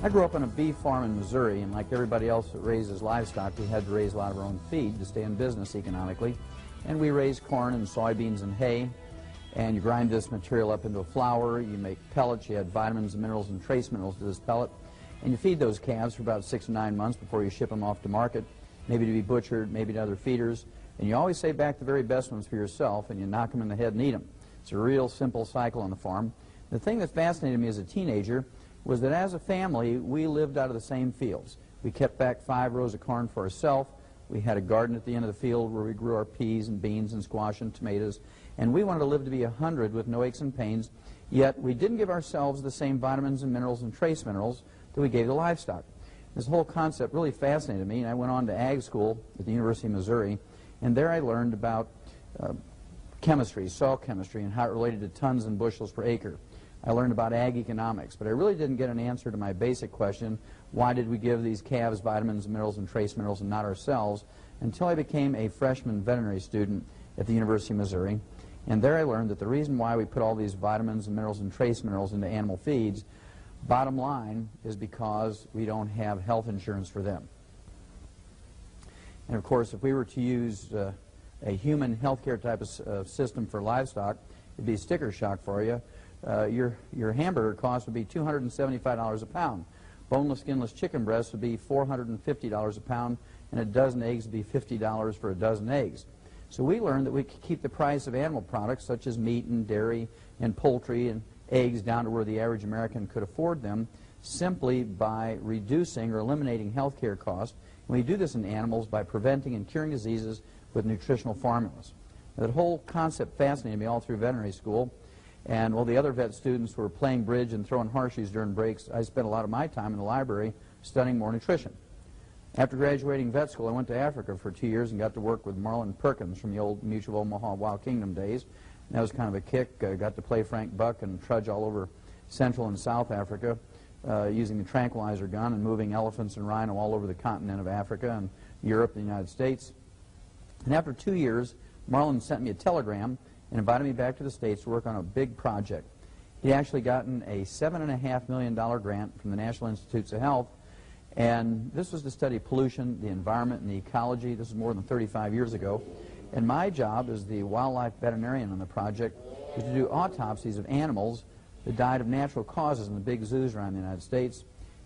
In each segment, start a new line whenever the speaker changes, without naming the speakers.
I grew up on a beef farm in Missouri, and like everybody else that raises livestock, we had to raise a lot of our own feed to stay in business economically. And we raised corn and soybeans and hay, and you grind this material up into a flour, you make pellets, you add vitamins and minerals and trace minerals to this pellet, and you feed those calves for about 6 to 9 months before you ship them off to market, maybe to be butchered, maybe to other feeders. And you always save back the very best ones for yourself, and you knock them in the head and eat them. It's a real simple cycle on the farm. The thing that fascinated me as a teenager was that as a family, we lived out of the same fields. We kept back 5 rows of corn for ourselves. We had a garden at the end of the field where we grew our peas and beans and squash and tomatoes. And we wanted to live to be 100 with no aches and pains, yet we didn't give ourselves the same vitamins and minerals and trace minerals that we gave the livestock. This whole concept really fascinated me, and I went on to ag school at the University of Missouri, and there I learned about chemistry, soil chemistry, and how it related to tons and bushels per acre. I learned about ag economics, but I really didn't get an answer to my basic question, why did we give these calves vitamins, minerals, and trace minerals and not ourselves, until I became a freshman veterinary student at the University of Missouri. And there I learned that the reason why we put all these vitamins and minerals and trace minerals into animal feeds, bottom line, is because we don't have health insurance for them. And of course, if we were to use a human healthcare type of system for livestock, it'd be sticker shock for you. Your hamburger cost would be $275 a pound. Boneless, skinless chicken breasts would be $450 a pound, and a dozen eggs would be $50 for a dozen eggs. So we learned that we could keep the price of animal products such as meat and dairy and poultry and eggs down to where the average American could afford them simply by reducing or eliminating health care costs. And we do this in animals by preventing and curing diseases with nutritional formulas. Now, that whole concept fascinated me all through veterinary school. And while the other vet students were playing bridge and throwing horseshoes during breaks, I spent a lot of my time in the library studying more nutrition. After graduating vet school, I went to Africa for 2 years and got to work with Marlin Perkins from the old Mutual Omaha Wild Kingdom days. And that was kind of a kick. I got to play Frank Buck and trudge all over Central and South Africa using the tranquilizer gun and moving elephants and rhino all over the continent of Africa and Europe and the United States. And after 2 years, Marlin sent me a telegram and invited me back to the States to work on a big project. He'd actually gotten a $7.5 million grant from the National Institutes of Health, and this was to study pollution, the environment, and the ecology. This is more than 35 years ago. And my job as the wildlife veterinarian on the project was to do autopsies of animals that died of natural causes in the big zoos around the United States.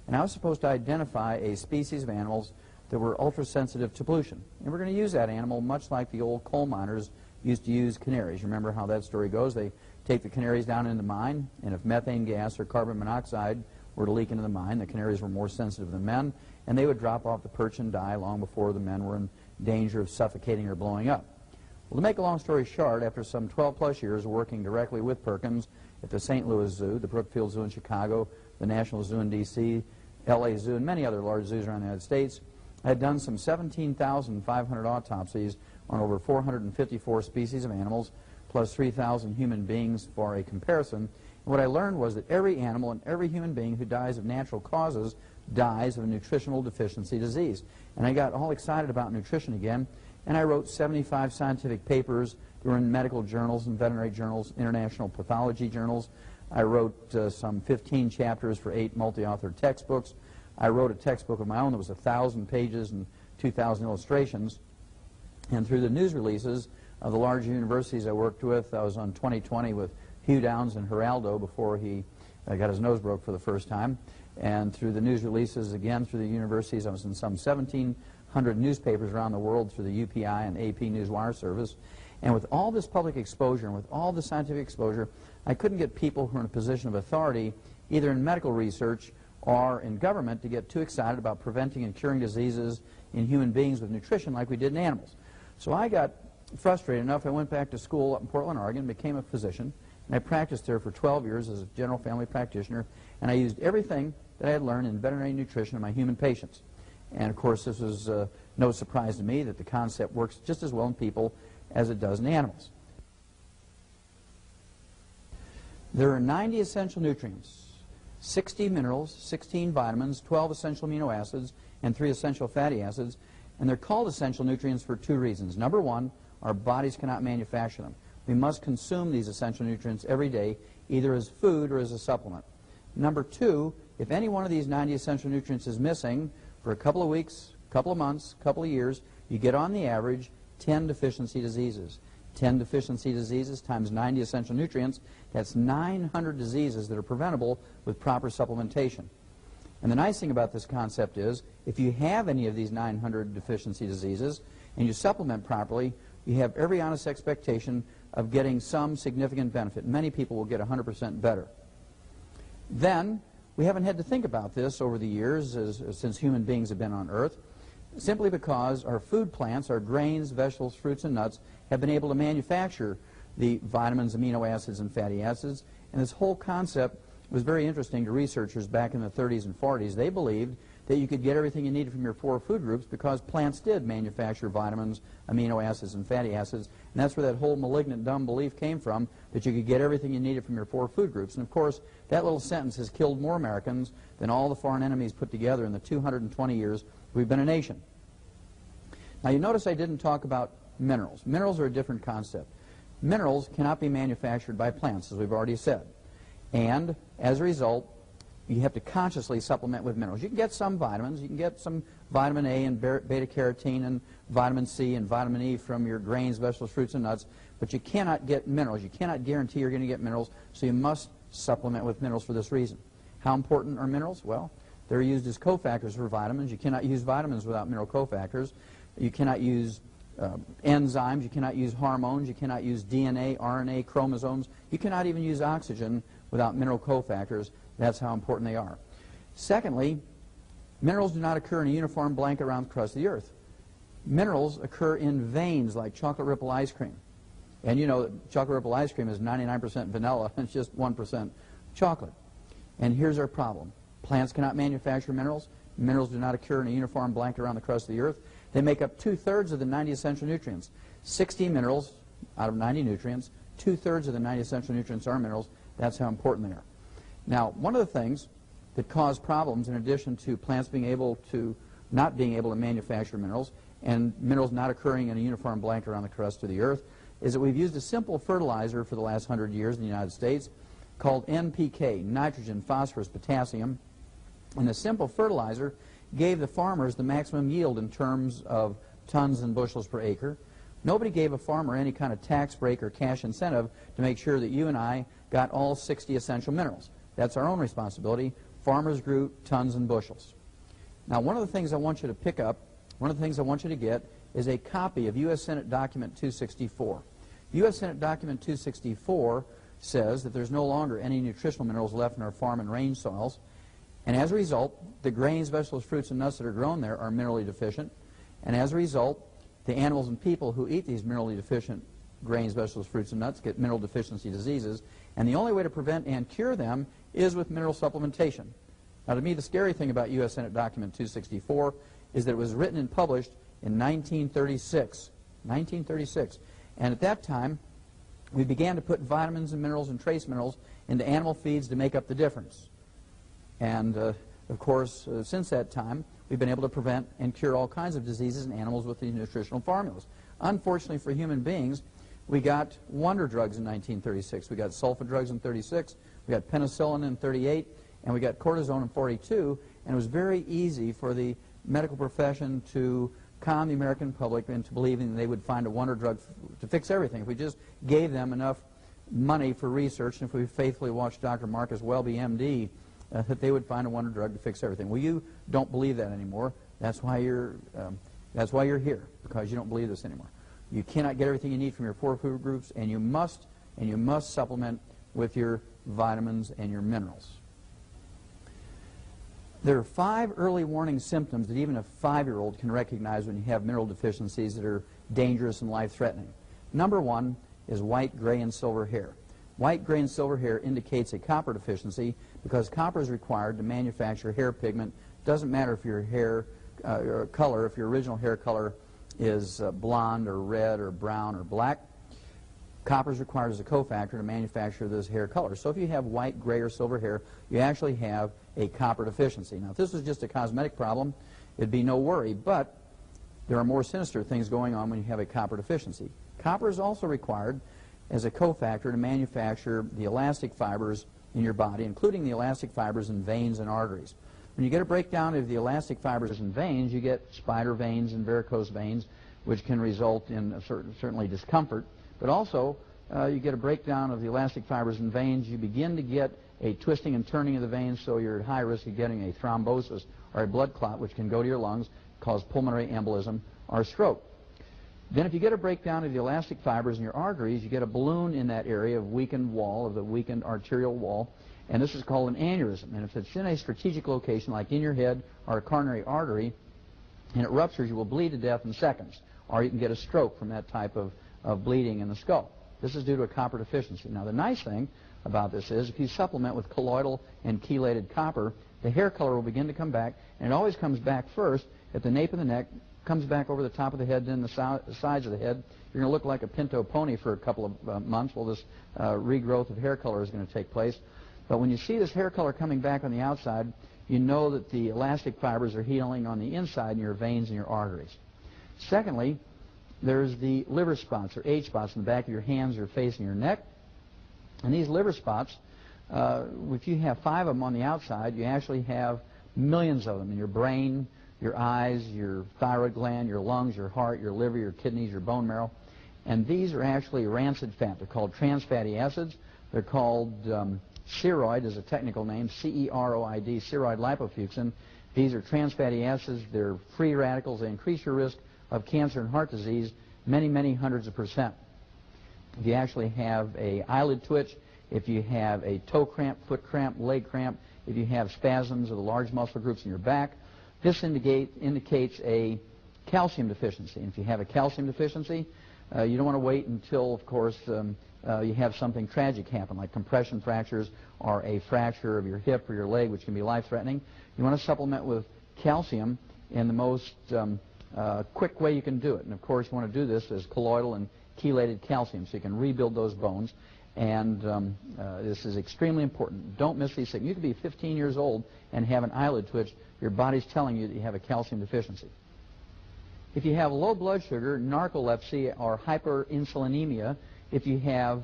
And I was supposed to identify a species of animals that were ultra-sensitive to pollution. And we're going to use that animal much like the old coal miners used to use canaries. Remember how that story goes? They take the canaries down into the mine, and if methane gas or carbon monoxide were to leak into the mine, the canaries were more sensitive than men, and they would drop off the perch and die long before the men were in danger of suffocating or blowing up. Well, to make a long story short, after some 12-plus years working directly with Perkins at the St. Louis Zoo, the Brookfield Zoo in Chicago, the National Zoo in D.C., L.A. Zoo, and many other large zoos around the United States, I had done some 17,500 autopsies on over 454 species of animals, plus 3,000 human beings for a comparison. And what I learned was that every animal and every human being who dies of natural causes dies of a nutritional deficiency disease. And I got all excited about nutrition again, and I wrote 75 scientific papers that were in medical journals and veterinary journals, international pathology journals. I wrote some 15 chapters for 8 multi-authored textbooks. I wrote a textbook of my own that was 1,000 pages and 2,000 illustrations. And through the news releases of the large universities I worked with, I was on 20/20 with Hugh Downs and Geraldo before he got his nose broke for the first time. And through the news releases, again, through the universities, I was in some 1,700 newspapers around the world through the UPI and AP Newswire service. And with all this public exposure and with all the scientific exposure, I couldn't get people who are in a position of authority, either in medical research or in government, to get too excited about preventing and curing diseases in human beings with nutrition like we did in animals. So I got frustrated enough, I went back to school up in Portland, Oregon, became a physician, and I practiced there for 12 years as a general family practitioner, and I used everything that I had learned in veterinary nutrition in my human patients. And of course, this was no surprise to me that the concept works just as well in people as it does in animals. There are 90 essential nutrients, 60 minerals, 16 vitamins, 12 essential amino acids, and 3 essential fatty acids. And they're called essential nutrients for 2 reasons. Number one, our bodies cannot manufacture them. We must consume these essential nutrients every day, either as food or as a supplement. Number two, if any one of these 90 essential nutrients is missing for a couple of weeks, couple of months, couple of years, you get on the average 10 deficiency diseases. 10 deficiency diseases times 90 essential nutrients, that's 900 diseases that are preventable with proper supplementation. And the nice thing about this concept is, if you have any of these 900 deficiency diseases and you supplement properly, you have every honest expectation of getting some significant benefit. Many people will get 100% better. Then, we haven't had to think about this over the years since human beings have been on Earth, simply because our food plants, our grains, vegetables, fruits, and nuts, have been able to manufacture the vitamins, amino acids, and fatty acids. And this whole concept was very interesting to researchers back in the 30s and 40s. They believed that you could get everything you needed from your 4 food groups because plants did manufacture vitamins, amino acids, and fatty acids. And that's where that whole malignant, dumb belief came from, that you could get everything you needed from your 4 food groups. And of course, that little sentence has killed more Americans than all the foreign enemies put together in the 220 years we've been a nation. Now, you notice I didn't talk about minerals. Minerals are a different concept. Minerals cannot be manufactured by plants, as we've already said. And as a result, you have to consciously supplement with minerals. You can get some vitamins. You can get some vitamin A and beta-carotene and vitamin C and vitamin E from your grains, vegetables, fruits, and nuts, but you cannot get minerals. You cannot guarantee you're going to get minerals, so you must supplement with minerals for this reason. How important are minerals? Well, they're used as cofactors for vitamins. You cannot use vitamins without mineral cofactors. You cannot use enzymes. You cannot use hormones. You cannot use DNA, RNA, chromosomes. You cannot even use oxygen without mineral cofactors. That's how important they are. Secondly, minerals do not occur in a uniform blanket around the crust of the earth. Minerals occur in veins like chocolate ripple ice cream. And you know that chocolate ripple ice cream is 99% vanilla and it's just 1% chocolate. And here's our problem. Plants cannot manufacture minerals. Minerals do not occur in a uniform blanket around the crust of the earth. They make up 2/3 of the 90 essential nutrients. 60 minerals out of 90 nutrients, 2/3 of the 90 essential nutrients are minerals. That's how important they are. Now, one of the things that cause problems, in addition to plants not being able to manufacture minerals and minerals not occurring in a uniform blanket around the crust of the earth, is that we've used a simple fertilizer for the last 100 years in the United States called NPK, nitrogen, phosphorus, potassium. And the simple fertilizer gave the farmers the maximum yield in terms of tons and bushels per acre. Nobody gave a farmer any kind of tax break or cash incentive to make sure that you and I got all 60 essential minerals. That's our own responsibility. Farmers grew tons and bushels. Now, one of the things I want you to pick up, one of the things I want you to get, is a copy of U.S. Senate Document 264. U.S. Senate Document 264 says that there's no longer any nutritional minerals left in our farm and range soils. And as a result, the grains, vegetables, fruits, and nuts that are grown there are minerally deficient. And as a result, the animals and people who eat these minerally deficient grains, vegetables, fruits, and nuts get mineral deficiency diseases. And the only way to prevent and cure them is with mineral supplementation. Now, to me, the scary thing about U.S. Senate Document 264 is that it was written and published in 1936. 1936. And at that time, we began to put vitamins and minerals and trace minerals into animal feeds to make up the difference. And, of course, since that time, we've been able to prevent and cure all kinds of diseases in animals with these nutritional formulas. Unfortunately for human beings, we got wonder drugs in 1936. We got sulfa drugs in 36. We got penicillin in 38. And we got cortisone in 42. And it was very easy for the medical profession to con the American public into believing that they would find a wonder drug to fix everything. If we just gave them enough money for research, and if we faithfully watched Dr. Marcus Welby, M.D., that they would find a wonder drug to fix everything. Well, you don't believe that anymore. That's why you're here, because you don't believe this anymore. You cannot get everything you need from your 4 food groups, and you must supplement with your vitamins and your minerals. There are 5 early warning symptoms that even a 5-year-old can recognize when you have mineral deficiencies that are dangerous and life-threatening. Number 1 is white, gray, and silver hair. White, gray, and silver hair indicates a copper deficiency because copper is required to manufacture hair pigment. Doesn't matter if your hair color, if your original hair color is blonde or red or brown or black. Copper is required as a cofactor to manufacture this hair color. So if you have white, gray, or silver hair, you actually have a copper deficiency. Now, if this was just a cosmetic problem, it'd be no worry, but there are more sinister things going on when you have a copper deficiency. Copper is also required as a cofactor to manufacture the elastic fibers in your body, including the elastic fibers and veins and arteries. When you get a breakdown of the elastic fibers and veins, you get spider veins and varicose veins, which can result in certainly discomfort. But also, you get a breakdown of the elastic fibers and veins. You begin to get a twisting and turning of the veins, so you're at high risk of getting a thrombosis or a blood clot, which can go to your lungs, cause pulmonary embolism or stroke. Then if you get a breakdown of the elastic fibers in your arteries, you get a balloon in that area of weakened wall, of the weakened arterial wall, and this is called an aneurysm. And if it's in a strategic location, like in your head or a coronary artery, and it ruptures, you will bleed to death in seconds, or you can get a stroke from that type of bleeding in the skull. This is due to a copper deficiency. Now, the nice thing about this is if you supplement with colloidal and chelated copper, the hair color will begin to come back, and it always comes back first at the nape of the neck, comes back over the top of the head, then the sides of the head. You're going to look like a pinto pony for a couple of months while this regrowth of hair color is going to take place. But when you see this hair color coming back on the outside, you know that the elastic fibers are healing on the inside in your veins and your arteries. Secondly, there's the liver spots, or age spots, in the back of your hands, your face, and your neck. And these liver spots, if you have 5 of them on the outside, you actually have millions of them in your brain, your eyes, your thyroid gland, your lungs, your heart, your liver, your kidneys, your bone marrow. And these are actually rancid fat. They're called trans fatty acids. They're called ceroid is a technical name, C-E-R-O-I-D, ceroid lipofusin. These are trans fatty acids. They're free radicals. They increase your risk of cancer and heart disease many, many hundreds of %. If you actually have an eyelid twitch, if you have a toe cramp, foot cramp, leg cramp, if you have spasms of the large muscle groups in your back, this indicates a calcium deficiency. And if you have a calcium deficiency, you don't want to wait until, of course, you have something tragic happen, like compression fractures or a fracture of your hip or your leg, which can be life-threatening. You want to supplement with calcium in the most quick way you can do it. And, of course, you want to do this as colloidal and chelated calcium, so you can rebuild those bones. And this is extremely important. Don't miss these things. You could be 15 years old and have an eyelid twitch. Your body's telling you that you have a calcium deficiency. If you have low blood sugar, narcolepsy, or hyperinsulinemia, if you have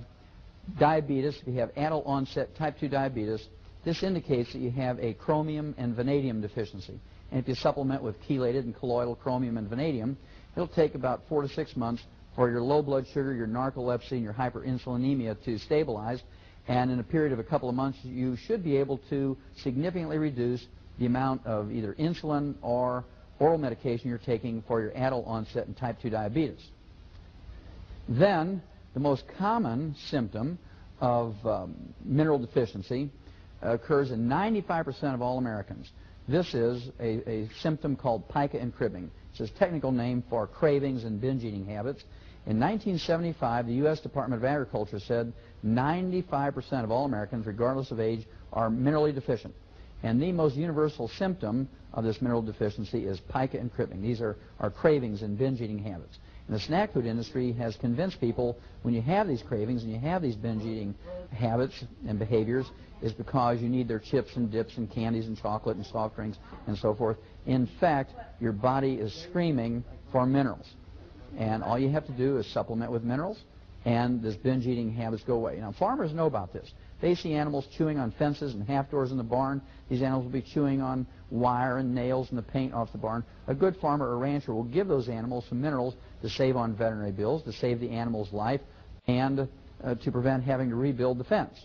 diabetes, if you have adult onset type 2 diabetes, this indicates that you have a chromium and vanadium deficiency. And if you supplement with chelated and colloidal chromium and vanadium, it'll take about 4 to 6 months for your low blood sugar, your narcolepsy, and your hyperinsulinemia to stabilize. And in a period of a couple of months, you should be able to significantly reduce the amount of either insulin or oral medication you're taking for your adult onset and type 2 diabetes. Then, the most common symptom of mineral deficiency occurs in 95% of all Americans. This is a symptom called pica and cribbing. It's a technical name for cravings and binge eating habits. In 1975, the U.S. Department of Agriculture said 95% of all Americans, regardless of age, are minerally deficient. And the most universal symptom of this mineral deficiency is pica and cribbing. These are cravings and binge eating habits. And the snack food industry has convinced people when you have these cravings and you have these binge eating habits and behaviors is because you need their chips and dips and candies and chocolate and soft drinks and so forth. In fact, your body is screaming for minerals. And all you have to do is supplement with minerals, and this binge eating habits go away. Now, farmers know about this. They see animals chewing on fences and half doors in the barn. These animals will be chewing on wire and nails and the paint off the barn. A good farmer or rancher will give those animals some minerals to save on veterinary bills, to save the animal's life, and to prevent having to rebuild the fence.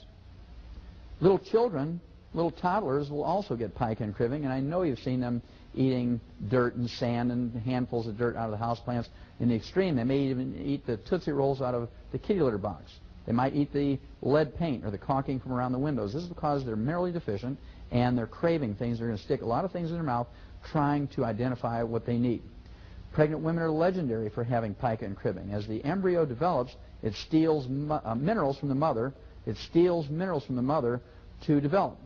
Little children, little toddlers will also get pica and cribbing, and I know you've seen them eating dirt and sand and handfuls of dirt out of the houseplants. In the extreme, they may even eat the Tootsie Rolls out of the kitty litter box. They might eat the lead paint or the caulking from around the windows. This is because they're minerally deficient and they're craving things. They're going to stick a lot of things in their mouth trying to identify what they need. Pregnant women are legendary for having pica and cribbing. As the embryo develops, it steals minerals from the mother. It steals minerals from the mother to develop.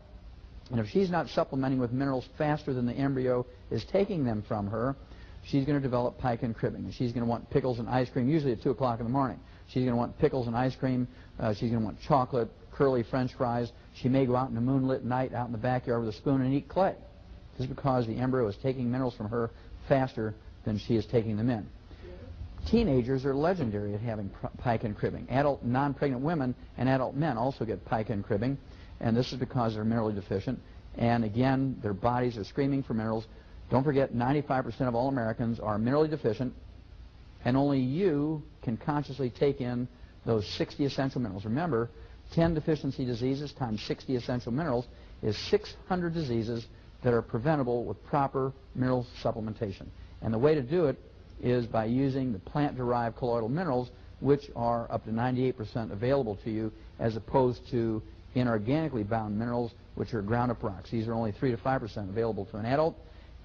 And if she's not supplementing with minerals faster than the embryo is taking them from her, she's going to develop pica and cribbing. And she's going to want pickles and ice cream, usually at 2 o'clock in the morning. She's going to want pickles and ice cream. She's going to want chocolate, curly French fries. She may go out in a moonlit night out in the backyard with a spoon and eat clay. This is because the embryo is taking minerals from her faster than she is taking them in. Teenagers are legendary at having pica and cribbing. Adult non-pregnant women and adult men also get pica and cribbing. and this is because they're minerally deficient. And again, their bodies are screaming for minerals. Don't forget, 95% of all Americans are minerally deficient, and only you can consciously take in those 60 essential minerals. Remember, 10 deficiency diseases times 60 essential minerals is 600 diseases that are preventable with proper mineral supplementation. And the way to do it is by using the plant-derived colloidal minerals, which are up to 98% available to you, as opposed to inorganically bound minerals, which are ground-up rocks. These are only 3 to 5% available to an adult,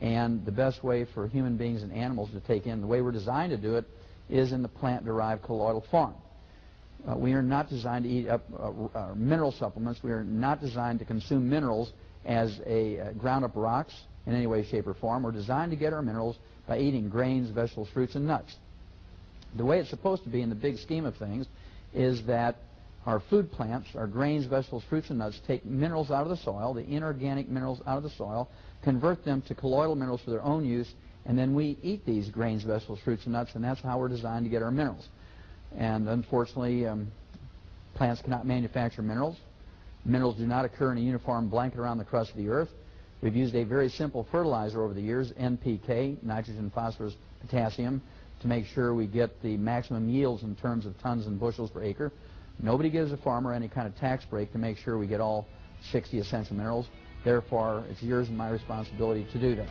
and the best way for human beings and animals to take in, the way we're designed to do it, is in the plant-derived colloidal form. We are not designed to eat up mineral supplements. We are not designed to consume minerals as ground-up rocks in any way, shape, or form. We're designed to get our minerals by eating grains, vegetables, fruits, and nuts. The way it's supposed to be in the big scheme of things is that our food plants, our grains, vegetables, fruits, and nuts, take minerals out of the soil, the inorganic minerals out of the soil, convert them to colloidal minerals for their own use, and then we eat these grains, vegetables, fruits, and nuts, and that's how we're designed to get our minerals. And unfortunately, plants cannot manufacture minerals. Minerals do not occur in a uniform blanket around the crust of the earth. We've used a very simple fertilizer over the years, NPK, nitrogen, phosphorus, potassium, to make sure we get the maximum yields in terms of tons and bushels per acre. Nobody gives a farmer any kind of tax break to make sure we get all 60 essential minerals. Therefore, it's yours and my responsibility to do that.